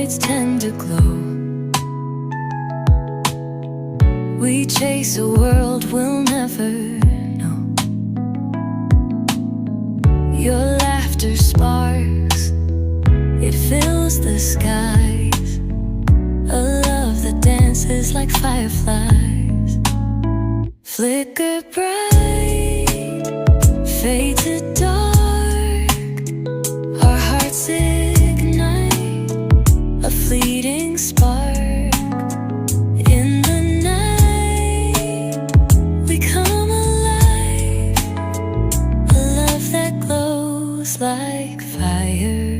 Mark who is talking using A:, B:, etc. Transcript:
A: nights tend to glow. We chase a world we'll never know. Your laughter sparks, it fills the skies. A love that dances like fireflies. Flicker bright, fade to dark. Our hearts ignite, a fleeting spark. In the night, we come alive. A love that glows like fire.